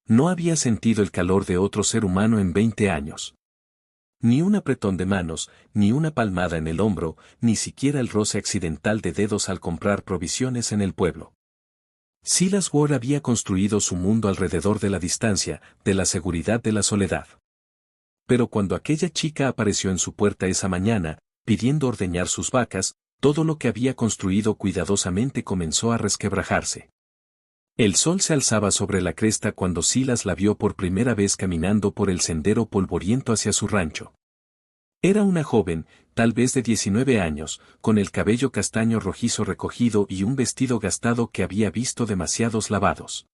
No había sentido el calor de otro ser humano en 20 años. Ni un apretón de manos, ni una palmada en el hombro, ni siquiera el roce accidental de dedos al comprar provisiones en el pueblo. Silas Ward había construido su mundo alrededor de la distancia, de la seguridad de la soledad. Pero cuando aquella chica apareció en su puerta esa mañana, pidiendo ordeñar sus vacas, todo lo que había construido cuidadosamente comenzó a resquebrajarse. El sol se alzaba sobre la cresta cuando Silas la vio por primera vez caminando por el sendero polvoriento hacia su rancho. Era una joven, tal vez de 19 años, con el cabello castaño rojizo recogido y un vestido gastado que había visto demasiados lavados.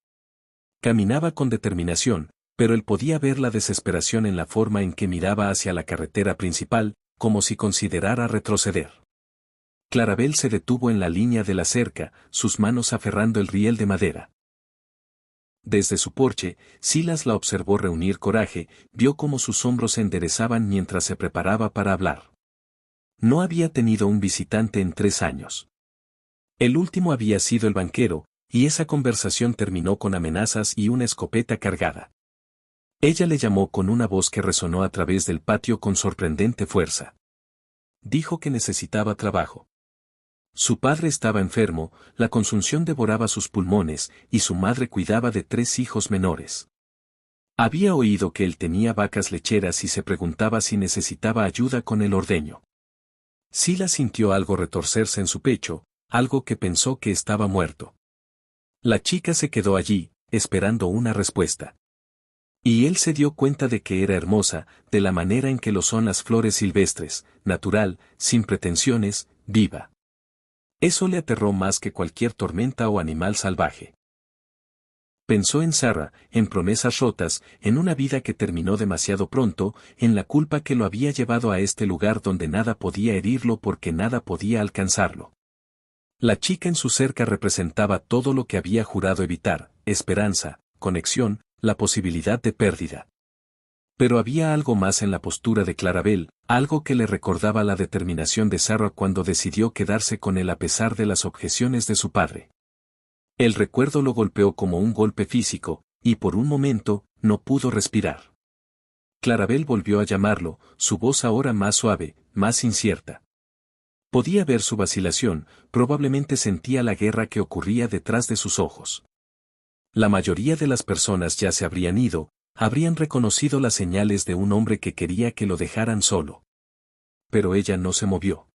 Caminaba con determinación, pero él podía ver la desesperación en la forma en que miraba hacia la carretera principal, como si considerara retroceder. Clarabel se detuvo en la línea de la cerca, sus manos aferrando el riel de madera. Desde su porche, Silas la observó reunir coraje, vio cómo sus hombros se enderezaban mientras se preparaba para hablar. No había tenido un visitante en 3 años. El último había sido el banquero, y esa conversación terminó con amenazas y una escopeta cargada. Ella le llamó con una voz que resonó a través del patio con sorprendente fuerza. Dijo que necesitaba trabajo. Su padre estaba enfermo, la consunción devoraba sus pulmones, y su madre cuidaba de 3 hijos menores. Había oído que él tenía vacas lecheras y se preguntaba si necesitaba ayuda con el ordeño. Silas sintió algo retorcerse en su pecho, algo que pensó que estaba muerto. La chica se quedó allí, esperando una respuesta. Y él se dio cuenta de que era hermosa, de la manera en que lo son las flores silvestres, natural, sin pretensiones, viva. Eso le aterró más que cualquier tormenta o animal salvaje. Pensó en Sarah, en promesas rotas, en una vida que terminó demasiado pronto, en la culpa que lo había llevado a este lugar donde nada podía herirlo porque nada podía alcanzarlo. La chica en su cerca representaba todo lo que había jurado evitar: esperanza, conexión, la posibilidad de pérdida. Pero había algo más en la postura de Clarabel, algo que le recordaba la determinación de Sarah cuando decidió quedarse con él a pesar de las objeciones de su padre. El recuerdo lo golpeó como un golpe físico, y por un momento, no pudo respirar. Clarabel volvió a llamarlo, su voz ahora más suave, más incierta. Podía ver su vacilación, probablemente sentía la guerra que ocurría detrás de sus ojos. La mayoría de las personas ya se habrían ido, habrían reconocido las señales de un hombre que quería que lo dejaran solo. Pero ella no se movió.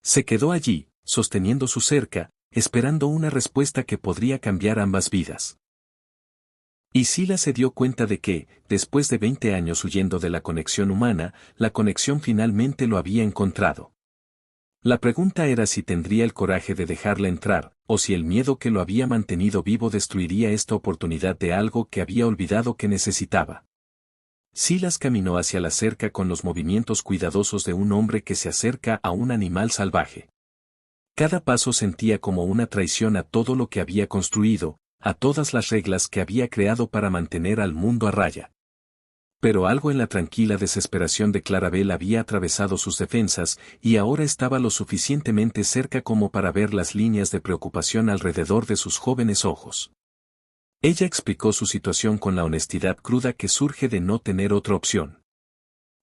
Se quedó allí, sosteniendo su cerca, esperando una respuesta que podría cambiar ambas vidas. Y Silas se dio cuenta de que, después de 20 años huyendo de la conexión humana, la conexión finalmente lo había encontrado. La pregunta era si tendría el coraje de dejarla entrar, o si el miedo que lo había mantenido vivo destruiría esta oportunidad de algo que había olvidado que necesitaba. Silas caminó hacia la cerca con los movimientos cuidadosos de un hombre que se acerca a un animal salvaje. Cada paso sentía como una traición a todo lo que había construido, a todas las reglas que había creado para mantener al mundo a raya. Pero algo en la tranquila desesperación de Clarabel había atravesado sus defensas, y ahora estaba lo suficientemente cerca como para ver las líneas de preocupación alrededor de sus jóvenes ojos. Ella explicó su situación con la honestidad cruda que surge de no tener otra opción.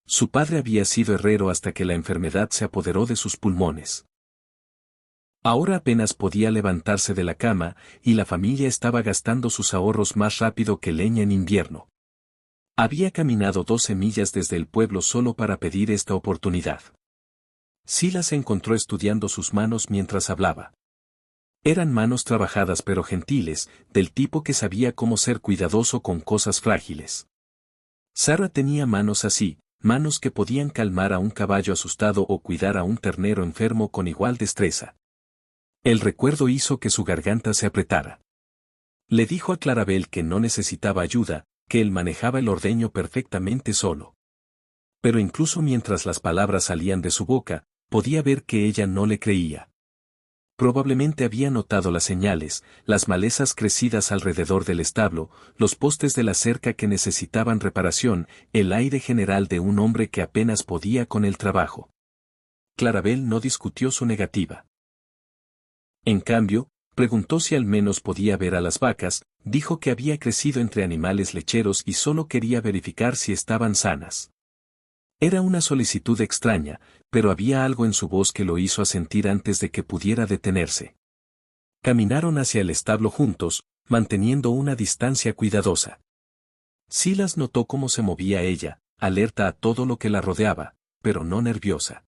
Su padre había sido herrero hasta que la enfermedad se apoderó de sus pulmones. Ahora apenas podía levantarse de la cama, y la familia estaba gastando sus ahorros más rápido que leña en invierno. Había caminado 12 millas desde el pueblo solo para pedir esta oportunidad. Silas se encontró estudiando sus manos mientras hablaba. Eran manos trabajadas pero gentiles, del tipo que sabía cómo ser cuidadoso con cosas frágiles. Sarah tenía manos así, manos que podían calmar a un caballo asustado o cuidar a un ternero enfermo con igual destreza. El recuerdo hizo que su garganta se apretara. Le dijo a Clarabel que no necesitaba ayuda, que él manejaba el ordeño perfectamente solo. Pero incluso mientras las palabras salían de su boca, podía ver que ella no le creía. Probablemente había notado las señales, las malezas crecidas alrededor del establo, los postes de la cerca que necesitaban reparación, el aire general de un hombre que apenas podía con el trabajo. Clarabel no discutió su negativa. En cambio, Preguntó si al menos podía ver a las vacas, dijo que había crecido entre animales lecheros y solo quería verificar si estaban sanas. Era una solicitud extraña, pero había algo en su voz que lo hizo asentir antes de que pudiera detenerse. Caminaron hacia el establo juntos, manteniendo una distancia cuidadosa. Silas notó cómo se movía ella, alerta a todo lo que la rodeaba, pero no nerviosa.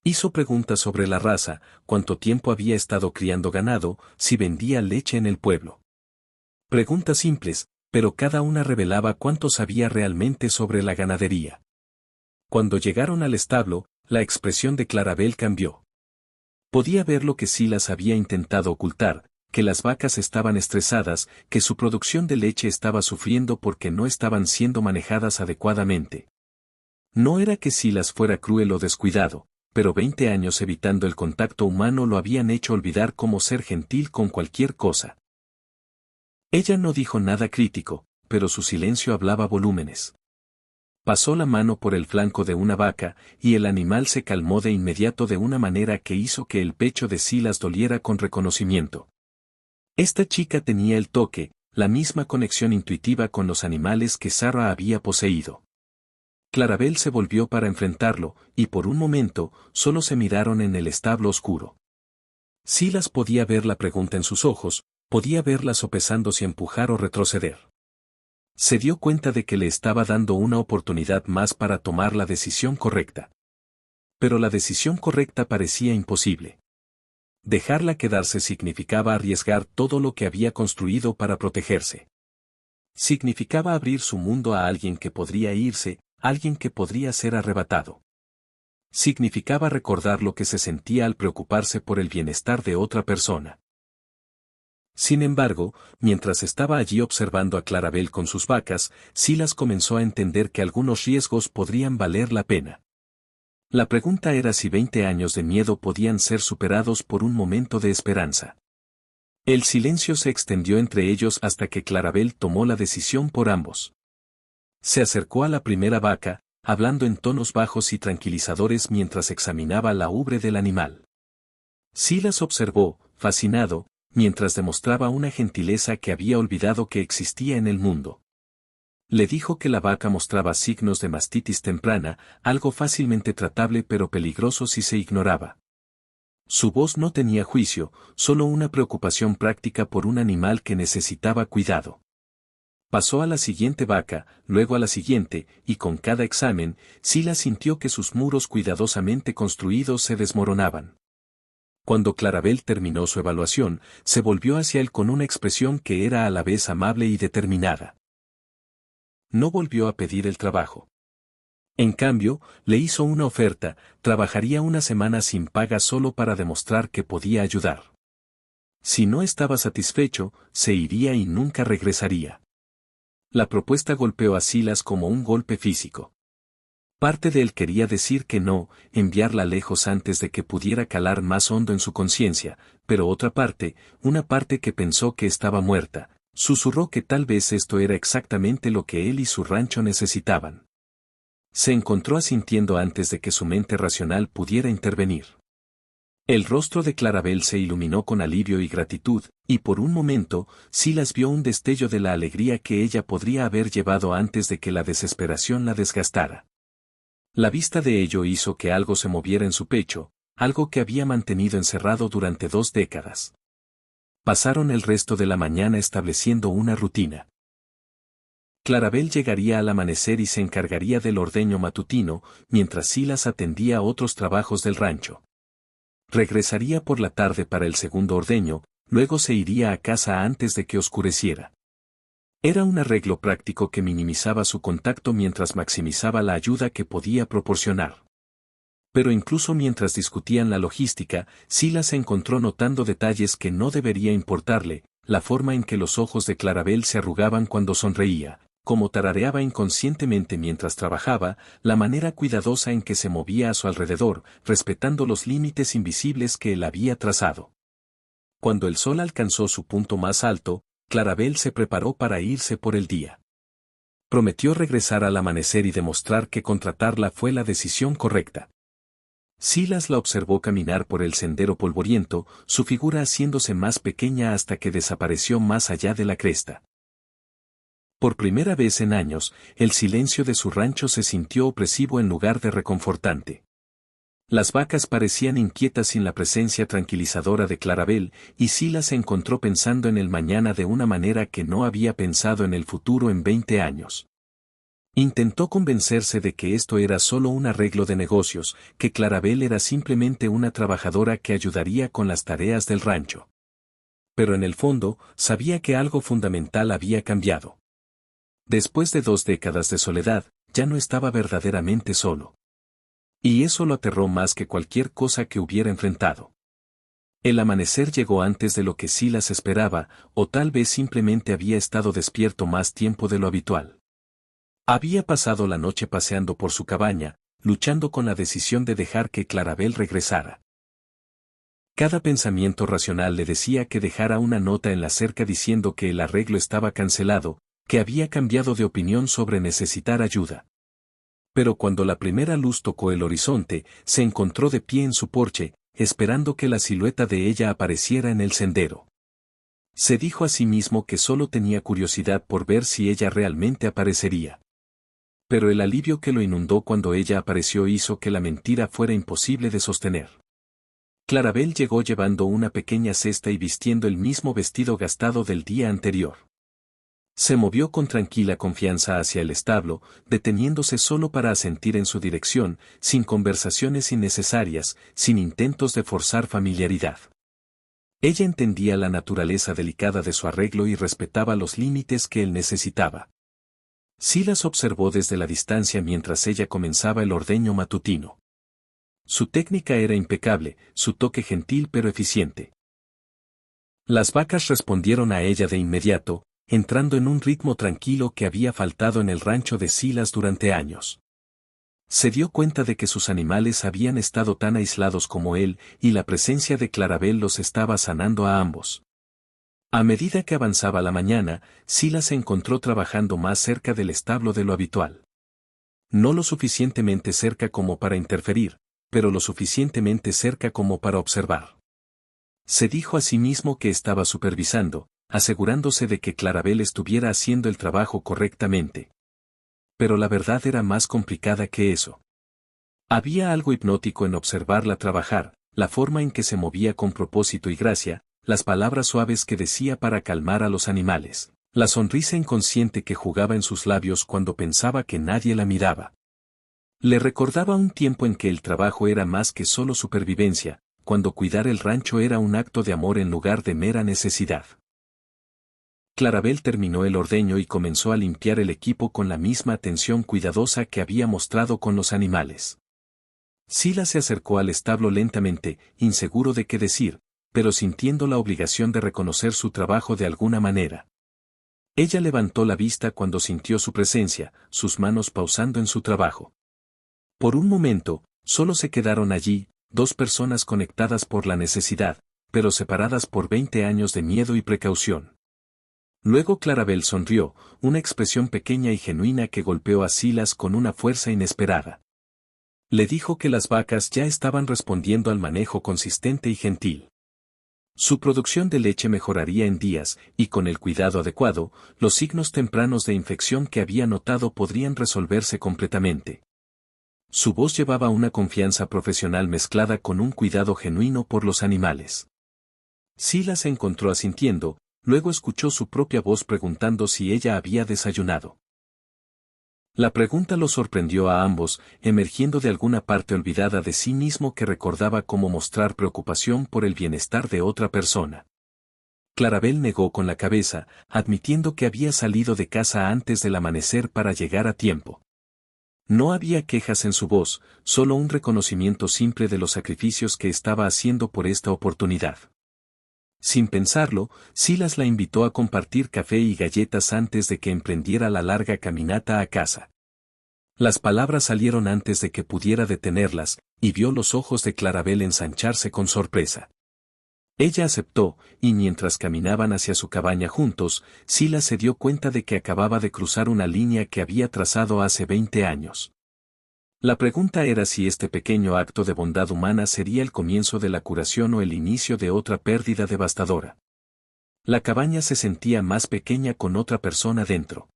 Hizo preguntas sobre la raza, cuánto tiempo había estado criando ganado, si vendía leche en el pueblo. Preguntas simples, pero cada una revelaba cuánto sabía realmente sobre la ganadería. Cuando llegaron al establo, la expresión de Clarabel cambió. Podía ver lo que Silas había intentado ocultar, que las vacas estaban estresadas, que su producción de leche estaba sufriendo porque no estaban siendo manejadas adecuadamente. No era que Silas fuera cruel o descuidado, pero 20 años evitando el contacto humano lo habían hecho olvidar cómo ser gentil con cualquier cosa. Ella no dijo nada crítico, pero su silencio hablaba volúmenes. Pasó la mano por el flanco de una vaca, y el animal se calmó de inmediato de una manera que hizo que el pecho de Silas doliera con reconocimiento. Esta chica tenía el toque, la misma conexión intuitiva con los animales que Sarah había poseído. Clarabel se volvió para enfrentarlo, y por un momento, solo se miraron en el establo oscuro. Silas podía ver la pregunta en sus ojos, podía verla sopesando si empujar o retroceder. Se dio cuenta de que le estaba dando una oportunidad más para tomar la decisión correcta. Pero la decisión correcta parecía imposible. Dejarla quedarse significaba arriesgar todo lo que había construido para protegerse. Significaba abrir su mundo a alguien que podría irse, alguien que podría ser arrebatado. Significaba recordar lo que se sentía al preocuparse por el bienestar de otra persona. Sin embargo, mientras estaba allí observando a Clarabel con sus vacas, Silas comenzó a entender que algunos riesgos podrían valer la pena. La pregunta era si 20 años de miedo podían ser superados por un momento de esperanza. El silencio se extendió entre ellos hasta que Clarabel tomó la decisión por ambos. Se acercó a la primera vaca, hablando en tonos bajos y tranquilizadores mientras examinaba la ubre del animal. Silas observó, fascinado, mientras demostraba una gentileza que había olvidado que existía en el mundo. Le dijo que la vaca mostraba signos de mastitis temprana, algo fácilmente tratable pero peligroso si se ignoraba. Su voz no tenía juicio, solo una preocupación práctica por un animal que necesitaba cuidado. Pasó a la siguiente vaca, luego a la siguiente, y con cada examen, Silas sintió que sus muros cuidadosamente construidos se desmoronaban. Cuando Clarabel terminó su evaluación, se volvió hacia él con una expresión que era a la vez amable y determinada. No volvió a pedir el trabajo. En cambio, le hizo una oferta, trabajaría una semana sin paga solo para demostrar que podía ayudar. Si no estaba satisfecho, se iría y nunca regresaría. La propuesta golpeó a Silas como un golpe físico. Parte de él quería decir que no, enviarla lejos antes de que pudiera calar más hondo en su conciencia, pero otra parte, una parte que pensó que estaba muerta, susurró que tal vez esto era exactamente lo que él y su rancho necesitaban. Se encontró asintiendo antes de que su mente racional pudiera intervenir. El rostro de Clarabel se iluminó con alivio y gratitud, y por un momento, Silas vio un destello de la alegría que ella podría haber llevado antes de que la desesperación la desgastara. La vista de ello hizo que algo se moviera en su pecho, algo que había mantenido encerrado durante 2 décadas. Pasaron el resto de la mañana estableciendo una rutina. Clarabel llegaría al amanecer y se encargaría del ordeño matutino, mientras Silas atendía otros trabajos del rancho. Regresaría por la tarde para el segundo ordeño, luego se iría a casa antes de que oscureciera. Era un arreglo práctico que minimizaba su contacto mientras maximizaba la ayuda que podía proporcionar. Pero incluso mientras discutían la logística, Silas se encontró notando detalles que no debería importarle, la forma en que los ojos de Clarabel se arrugaban cuando sonreía, cómo tarareaba inconscientemente mientras trabajaba, la manera cuidadosa en que se movía a su alrededor, respetando los límites invisibles que él había trazado. Cuando el sol alcanzó su punto más alto, Clarabel se preparó para irse por el día. Prometió regresar al amanecer y demostrar que contratarla fue la decisión correcta. Silas la observó caminar por el sendero polvoriento, su figura haciéndose más pequeña hasta que desapareció más allá de la cresta. Por primera vez en años, el silencio de su rancho se sintió opresivo en lugar de reconfortante. Las vacas parecían inquietas sin la presencia tranquilizadora de Clarabel, y Silas se encontró pensando en el mañana de una manera que no había pensado en el futuro en 20 años. Intentó convencerse de que esto era solo un arreglo de negocios, que Clarabel era simplemente una trabajadora que ayudaría con las tareas del rancho. Pero en el fondo, sabía que algo fundamental había cambiado. Después de 2 décadas de soledad, ya no estaba verdaderamente solo. Y eso lo aterró más que cualquier cosa que hubiera enfrentado. El amanecer llegó antes de lo que Silas esperaba, o tal vez simplemente había estado despierto más tiempo de lo habitual. Había pasado la noche paseando por su cabaña, luchando con la decisión de dejar que Clarabel regresara. Cada pensamiento racional le decía que dejara una nota en la cerca diciendo que el arreglo estaba cancelado, que había cambiado de opinión sobre necesitar ayuda. Pero cuando la primera luz tocó el horizonte, se encontró de pie en su porche, esperando que la silueta de ella apareciera en el sendero. Se dijo a sí mismo que solo tenía curiosidad por ver si ella realmente aparecería. Pero el alivio que lo inundó cuando ella apareció hizo que la mentira fuera imposible de sostener. Clarabel llegó llevando una pequeña cesta y vistiendo el mismo vestido gastado del día anterior. Se movió con tranquila confianza hacia el establo, deteniéndose solo para asentir en su dirección, sin conversaciones innecesarias, sin intentos de forzar familiaridad. Ella entendía la naturaleza delicada de su arreglo y respetaba los límites que él necesitaba. Silas observó desde la distancia mientras ella comenzaba el ordeño matutino. Su técnica era impecable, su toque gentil pero eficiente. Las vacas respondieron a ella de inmediato, entrando en un ritmo tranquilo que había faltado en el rancho de Silas durante años. Se dio cuenta de que sus animales habían estado tan aislados como él, y la presencia de Clarabel los estaba sanando a ambos. A medida que avanzaba la mañana, Silas se encontró trabajando más cerca del establo de lo habitual. No lo suficientemente cerca como para interferir, pero lo suficientemente cerca como para observar. Se dijo a sí mismo que estaba supervisando, asegurándose de que Clarabel estuviera haciendo el trabajo correctamente. Pero la verdad era más complicada que eso. Había algo hipnótico en observarla trabajar, la forma en que se movía con propósito y gracia, las palabras suaves que decía para calmar a los animales, la sonrisa inconsciente que jugaba en sus labios cuando pensaba que nadie la miraba. Le recordaba un tiempo en que el trabajo era más que solo supervivencia, cuando cuidar el rancho era un acto de amor en lugar de mera necesidad. Clarabel terminó el ordeño y comenzó a limpiar el equipo con la misma atención cuidadosa que había mostrado con los animales. Silas se acercó al establo lentamente, inseguro de qué decir, pero sintiendo la obligación de reconocer su trabajo de alguna manera. Ella levantó la vista cuando sintió su presencia, sus manos pausando en su trabajo. Por un momento, solo se quedaron allí, 2 personas conectadas por la necesidad, pero separadas por 20 años de miedo y precaución. Luego Clarabel sonrió, una expresión pequeña y genuina que golpeó a Silas con una fuerza inesperada. Le dijo que las vacas ya estaban respondiendo al manejo consistente y gentil. Su producción de leche mejoraría en días, y con el cuidado adecuado, los signos tempranos de infección que había notado podrían resolverse completamente. Su voz llevaba una confianza profesional mezclada con un cuidado genuino por los animales. Silas se encontró asintiendo, luego escuchó su propia voz preguntando si ella había desayunado. La pregunta los sorprendió a ambos, emergiendo de alguna parte olvidada de sí mismo que recordaba cómo mostrar preocupación por el bienestar de otra persona. Clarabel negó con la cabeza, admitiendo que había salido de casa antes del amanecer para llegar a tiempo. No había quejas en su voz, solo un reconocimiento simple de los sacrificios que estaba haciendo por esta oportunidad. Sin pensarlo, Silas la invitó a compartir café y galletas antes de que emprendiera la larga caminata a casa. Las palabras salieron antes de que pudiera detenerlas, y vio los ojos de Clarabel ensancharse con sorpresa. Ella aceptó, y mientras caminaban hacia su cabaña juntos, Silas se dio cuenta de que acababa de cruzar una línea que había trazado hace 20 años. La pregunta era si este pequeño acto de bondad humana sería el comienzo de la curación o el inicio de otra pérdida devastadora. La cabaña se sentía más pequeña con otra persona dentro.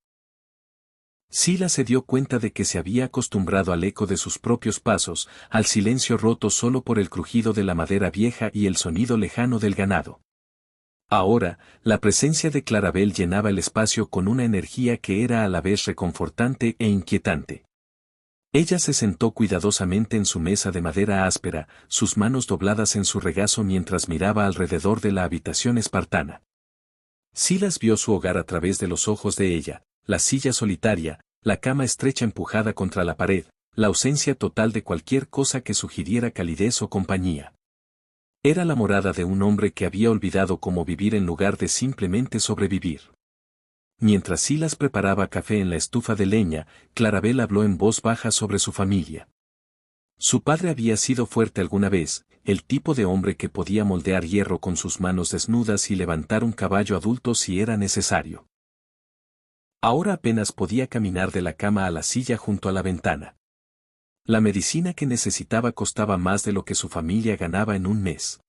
Silas se dio cuenta de que se había acostumbrado al eco de sus propios pasos, al silencio roto solo por el crujido de la madera vieja y el sonido lejano del ganado. Ahora, la presencia de Clarabel llenaba el espacio con una energía que era a la vez reconfortante e inquietante. Ella se sentó cuidadosamente en su mesa de madera áspera, sus manos dobladas en su regazo mientras miraba alrededor de la habitación espartana. Silas vio su hogar a través de los ojos de ella, la silla solitaria, la cama estrecha empujada contra la pared, la ausencia total de cualquier cosa que sugiriera calidez o compañía. Era la morada de un hombre que había olvidado cómo vivir en lugar de simplemente sobrevivir. Mientras Silas preparaba café en la estufa de leña, Clarabel habló en voz baja sobre su familia. Su padre había sido fuerte alguna vez, el tipo de hombre que podía moldear hierro con sus manos desnudas y levantar un caballo adulto si era necesario. Ahora apenas podía caminar de la cama a la silla junto a la ventana. La medicina que necesitaba costaba más de lo que su familia ganaba en un mes.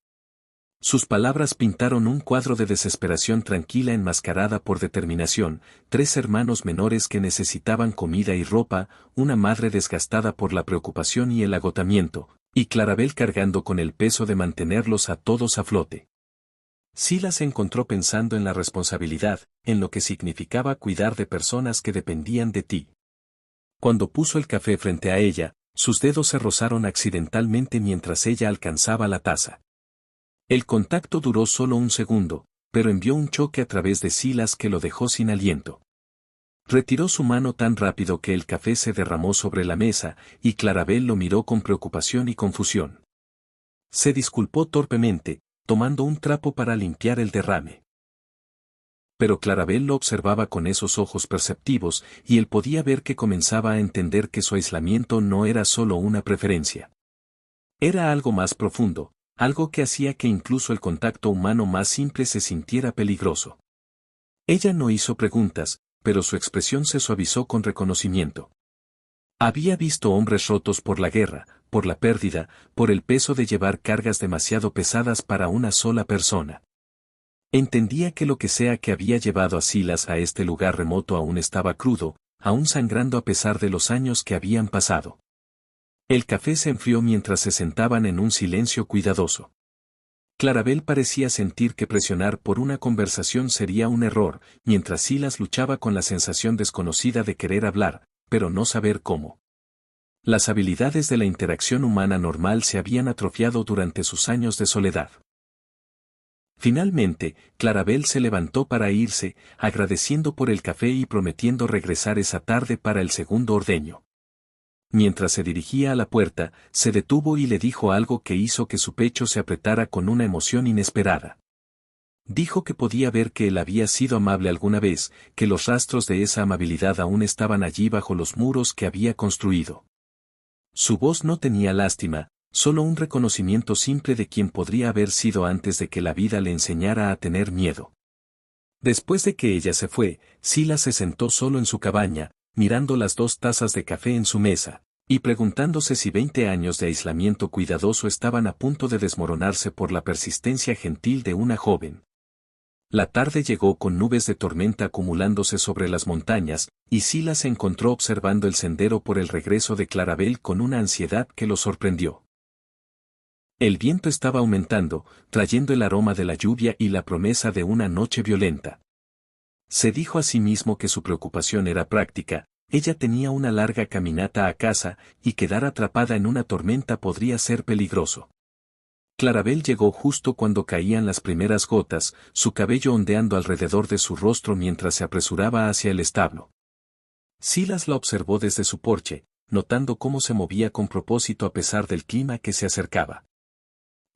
Sus palabras pintaron un cuadro de desesperación tranquila enmascarada por determinación, 3 hermanos menores que necesitaban comida y ropa, una madre desgastada por la preocupación y el agotamiento, y Clarabel cargando con el peso de mantenerlos a todos a flote. Silas se encontró pensando en la responsabilidad, en lo que significaba cuidar de personas que dependían de ti. Cuando puso el café frente a ella, sus dedos se rozaron accidentalmente mientras ella alcanzaba la taza. El contacto duró solo un segundo, pero envió un choque a través de Silas que lo dejó sin aliento. Retiró su mano tan rápido que el café se derramó sobre la mesa, y Clarabel lo miró con preocupación y confusión. Se disculpó torpemente, tomando un trapo para limpiar el derrame. Pero Clarabel lo observaba con esos ojos perceptivos, y él podía ver que comenzaba a entender que su aislamiento no era solo una preferencia. Era algo más profundo, algo que hacía que incluso el contacto humano más simple se sintiera peligroso. Ella no hizo preguntas, pero su expresión se suavizó con reconocimiento. Había visto hombres rotos por la guerra, por la pérdida, por el peso de llevar cargas demasiado pesadas para una sola persona. Entendía que lo que sea que había llevado a Silas a este lugar remoto aún estaba crudo, aún sangrando a pesar de los años que habían pasado. El café se enfrió mientras se sentaban en un silencio cuidadoso. Clarabel parecía sentir que presionar por una conversación sería un error, mientras Silas luchaba con la sensación desconocida de querer hablar, pero no saber cómo. Las habilidades de la interacción humana normal se habían atrofiado durante sus años de soledad. Finalmente, Clarabel se levantó para irse, agradeciendo por el café y prometiendo regresar esa tarde para el segundo ordeño. Mientras se dirigía a la puerta, se detuvo y le dijo algo que hizo que su pecho se apretara con una emoción inesperada. Dijo que podía ver que él había sido amable alguna vez, que los rastros de esa amabilidad aún estaban allí bajo los muros que había construido. Su voz no tenía lástima, solo un reconocimiento simple de quien podría haber sido antes de que la vida le enseñara a tener miedo. Después de que ella se fue, Silas se sentó solo en su cabaña, mirando las 2 tazas de café en su mesa, y preguntándose si 20 años de aislamiento cuidadoso estaban a punto de desmoronarse por la persistencia gentil de una joven. La tarde llegó con nubes de tormenta acumulándose sobre las montañas, y Silas se encontró observando el sendero por el regreso de Clarabel con una ansiedad que lo sorprendió. El viento estaba aumentando, trayendo el aroma de la lluvia y la promesa de una noche violenta. Se dijo a sí mismo que su preocupación era práctica, ella tenía una larga caminata a casa, y quedar atrapada en una tormenta podría ser peligroso. Clarabel llegó justo cuando caían las primeras gotas, su cabello ondeando alrededor de su rostro mientras se apresuraba hacia el establo. Silas la observó desde su porche, notando cómo se movía con propósito a pesar del clima que se acercaba.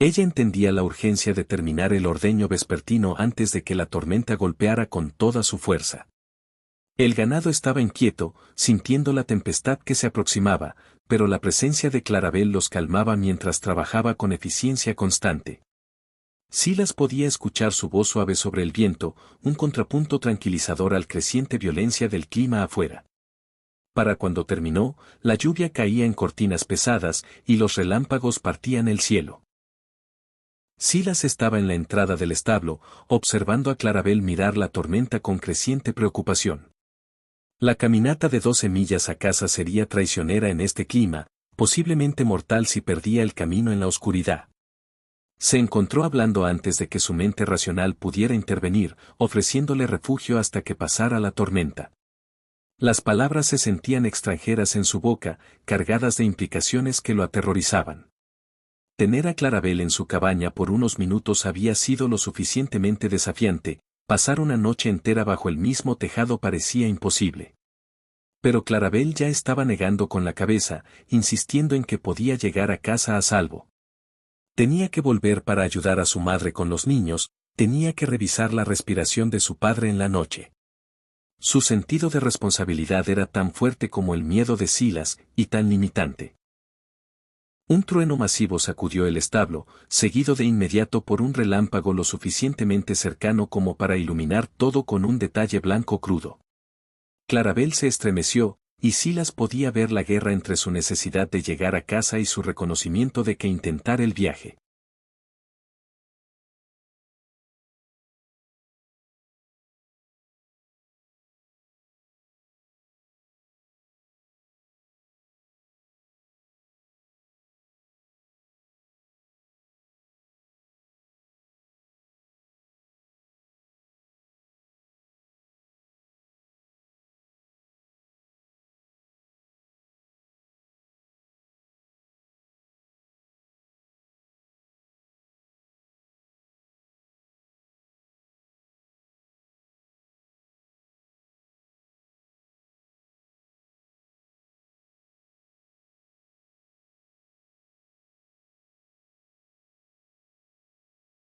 Ella entendía la urgencia de terminar el ordeño vespertino antes de que la tormenta golpeara con toda su fuerza. El ganado estaba inquieto, sintiendo la tempestad que se aproximaba, pero la presencia de Clarabel los calmaba mientras trabajaba con eficiencia constante. Silas podía escuchar su voz suave sobre el viento, un contrapunto tranquilizador al creciente violencia del clima afuera. Para cuando terminó, la lluvia caía en cortinas pesadas y los relámpagos partían el cielo. Silas estaba en la entrada del establo, observando a Clarabel mirar la tormenta con creciente preocupación. La caminata de 12 millas a casa sería traicionera en este clima, posiblemente mortal si perdía el camino en la oscuridad. Se encontró hablando antes de que su mente racional pudiera intervenir, ofreciéndole refugio hasta que pasara la tormenta. Las palabras se sentían extranjeras en su boca, cargadas de implicaciones que lo aterrorizaban. Tener a Clarabel en su cabaña por unos minutos había sido lo suficientemente desafiante, pasar una noche entera bajo el mismo tejado parecía imposible. Pero Clarabel ya estaba negando con la cabeza, insistiendo en que podía llegar a casa a salvo. Tenía que volver para ayudar a su madre con los niños, tenía que revisar la respiración de su padre en la noche. Su sentido de responsabilidad era tan fuerte como el miedo de Silas, y tan limitante. Un trueno masivo sacudió el establo, seguido de inmediato por un relámpago lo suficientemente cercano como para iluminar todo con un detalle blanco crudo. Clarabel se estremeció, y Silas podía ver la guerra entre su necesidad de llegar a casa y su reconocimiento de que intentar el viaje